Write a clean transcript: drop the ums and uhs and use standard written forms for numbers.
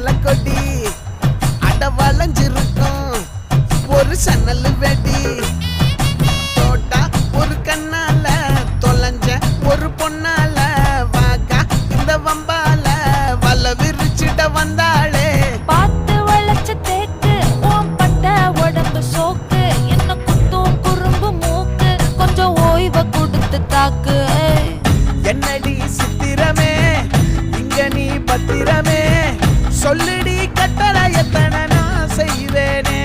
வெத்தலை கொடி அட வளைஞ்சிருக்கும் ஒரு சன்னல் வெடி தோட்டா ஒரு கண்ணால தொலைஞ்ச ஒரு பொண்ணால வாக்கா இந்த வம்பால வல விரிச்சிட வந்தாளே பார்த்து வளைச்ச தேக்கு ஓம் பட்ட உடம்பு சோக்கு என்ன குத்தும் குறும்பு மூக்கு கொஞ்சம் ஓய்வை கொடுத்து தாக்கு என்னடி சித்திரமே இங்க நீ பத்திரமே சொல்லுடி கட்டளை எத்தனை நான் செய்வேனே